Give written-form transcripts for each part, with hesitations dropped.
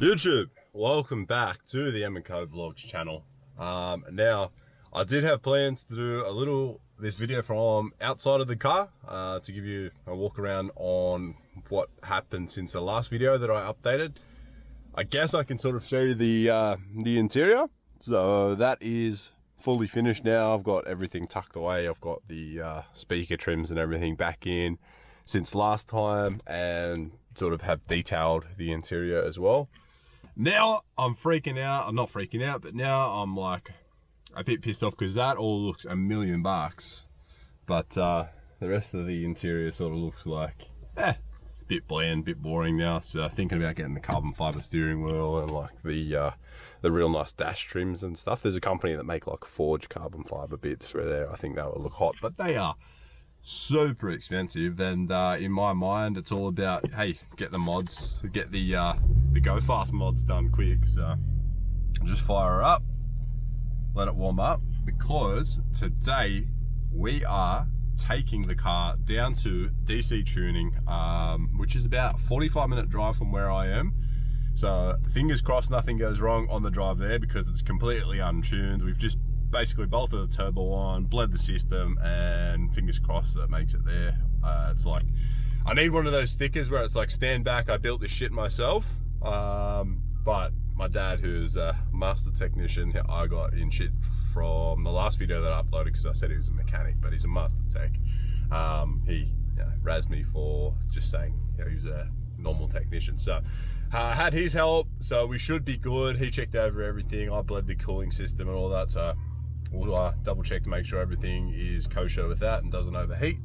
YouTube, welcome back to the M&Co Vlogs channel. Now, I did have plans to do this video from outside of the car to give you a walk around on what happened since the last video that I updated. I guess I can sort of show you the interior. So that is fully finished now. I've got everything tucked away. I've got the speaker trims and everything back in since last time, and sort of have detailed the interior as well. Now I'm freaking out. I'm not freaking out, but now I'm like a bit pissed off because that all looks $1 million, but the rest of the interior sort of looks like a bit bland, bit boring now. So thinking about getting the carbon fiber steering wheel and like the real nice dash trims and stuff. There's a company that make like forged carbon fiber bits for there. I think that will look hot, but they are super expensive, and in my mind it's all about, hey, get the mods, get the go fast mods done quick. So just fire her up, let it warm up, because today we are taking the car down to DC tuning, which is about a 45-minute drive from where I am. So fingers crossed nothing goes wrong on the drive there, because it's completely untuned. We've just basically bolted the turbo on, bled the system, and fingers crossed that makes it there. It's like, I need one of those stickers where it's like, stand back, I built this shit myself. But my dad, who's a master technician, I got in shit from the last video that I uploaded because I said he was a mechanic, but he's a master tech. He razzed me for just saying he was a normal technician. So had his help, so we should be good. He checked over everything. I bled the cooling system and all that, so we'll double check to make sure everything is kosher with that and doesn't overheat.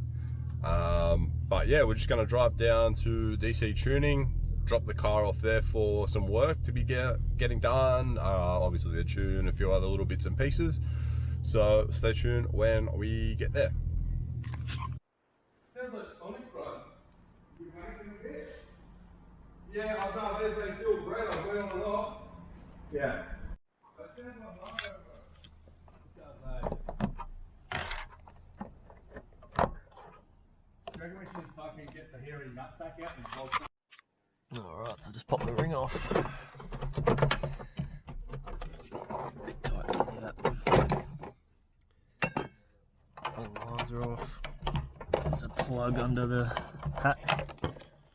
But yeah, we're just going to drive down to DC tuning, drop the car off there for some work to be getting done, obviously the tune, a few other little bits and pieces. So stay tuned when we get there. Sounds like Sonic fries. You making a bit? Yeah, I know, they feel great. I'll go on and off. Yeah. That sounds like Mario, bro. Do you reckon we should fucking get the hairy nutsack out and bolt it? Alright, so just pop the ring off. Bit tight to that. All the lines are off. There's a plug under the hat.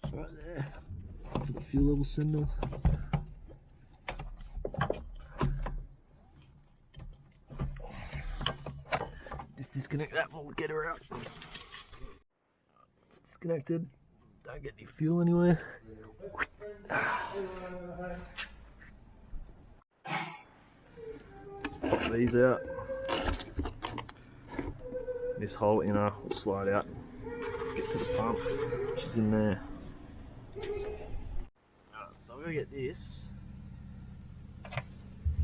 It's right there. For the fuel level sender. Just disconnect that and we'll get her out. It's disconnected. Don't get any fuel anywhere. Swap these out. This hole inner will slide out. Get to the pump, which is in there. Alright, so I'm going to get this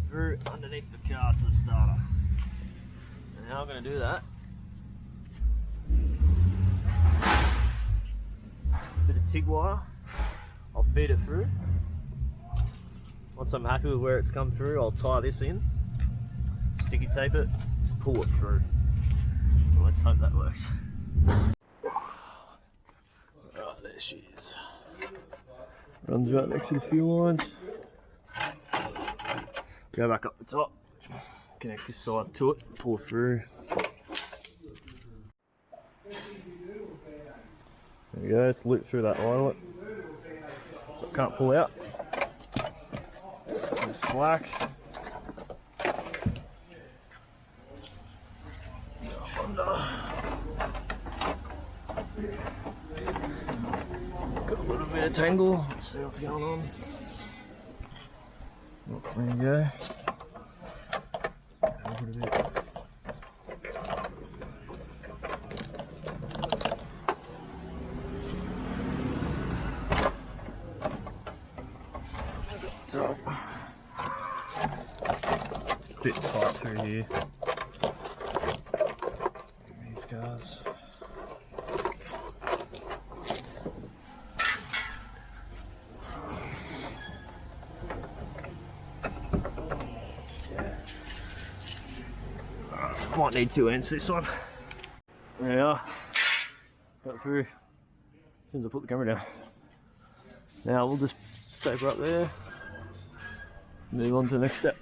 through underneath the car to the starter. And how I'm going to do that, bit of TIG wire, I'll feed it through. Once I'm happy with where it's come through, I'll tie this in, sticky tape it, pull it through. Well, let's hope that works. Right, there she is. Runs right next to the fuel lines. Go back up the top, connect this side to it, pull through. There we go, it's looped through that line, so it can't pull out. Some slack. Got a little bit of tangle, let's see what's going on. Oh, there you go. Over a bit. So, it's a bit tight through here. These guys. Might need 2 ends for this one. There you are. Got through as soon as I put the camera down. Now we'll just tape her up there, move on to the next step.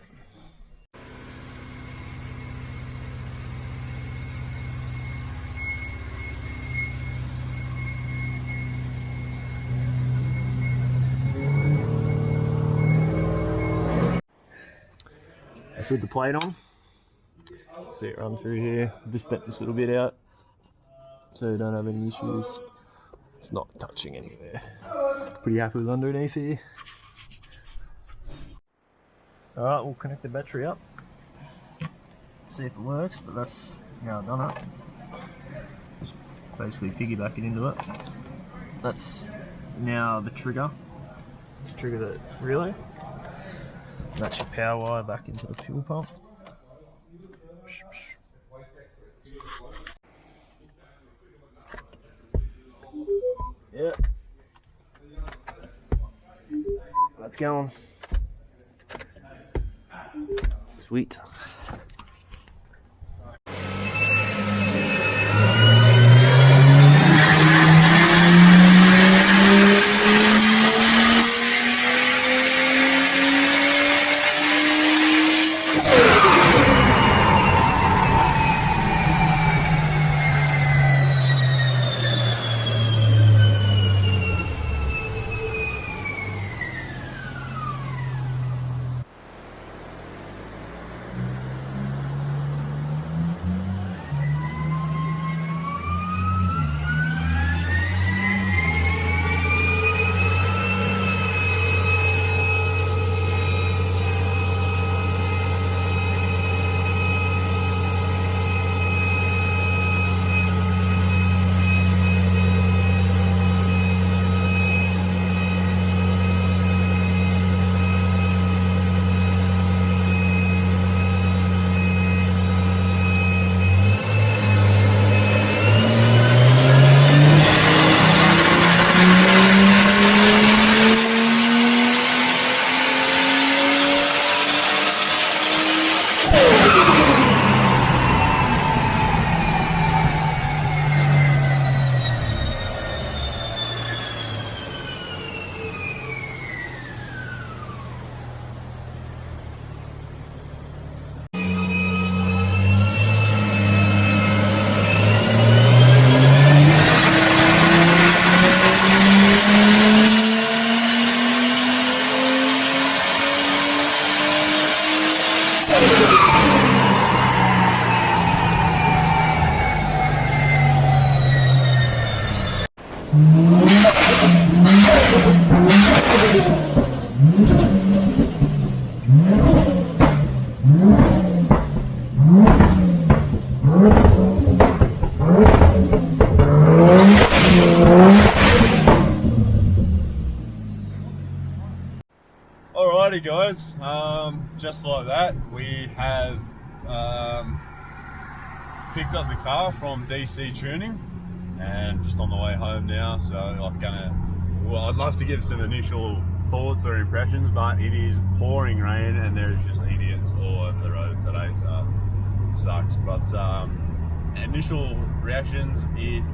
That's with the plate on. See it run through here. Just bent this little bit out so you don't have any issues. It's not touching anywhere. Pretty happy with underneath here. Alright, we'll connect the battery up. See if it works, but that's how I've done it. Just basically piggyback it into it. That's now the trigger. To trigger the relay. That's your power wire back into the fuel pump. Yep. That's going. Sweet. Alrighty guys, just like that we have picked up the car from DC Tuning and just on the way home now, so I'd love to give some initial thoughts or impressions, but it is pouring rain and there's just idiots all over the road today, so it sucks. But initial reactions, it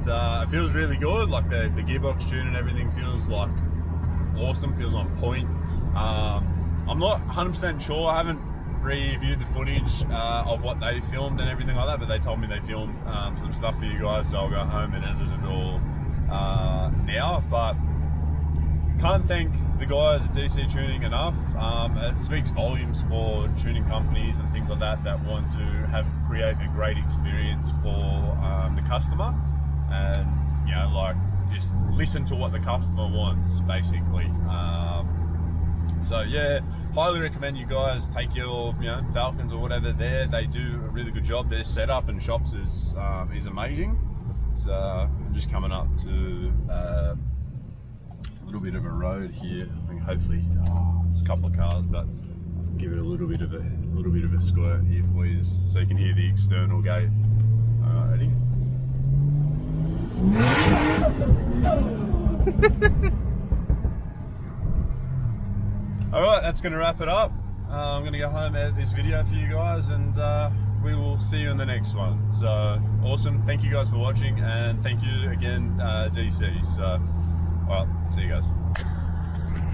feels really good. Like the gearbox tune and everything feels like awesome, feels on point. I'm not 100% sure, I haven't reviewed the footage of what they filmed and everything like that, but they told me they filmed some stuff for you guys, so I'll go home and edit it all now. But can't thank the guys at DC Tuning enough. It speaks volumes for tuning companies and things like that that want to create a great experience for the customer, and you know, like, just listen to what the customer wants, basically. So yeah, highly recommend you guys take your Falcons or whatever there. They do a really good job. Their setup and shops is amazing. So I'm just coming up to a little bit of a road here. I think hopefully there's a couple of cars, but give it a little bit of a squirt here for you, so you can hear the external gate. Ready? Alright, that's going to wrap it up. I'm going to go home, edit this video for you guys, and we will see you in the next one. So awesome, thank you guys for watching, and thank you again, DC. So, well, see you guys.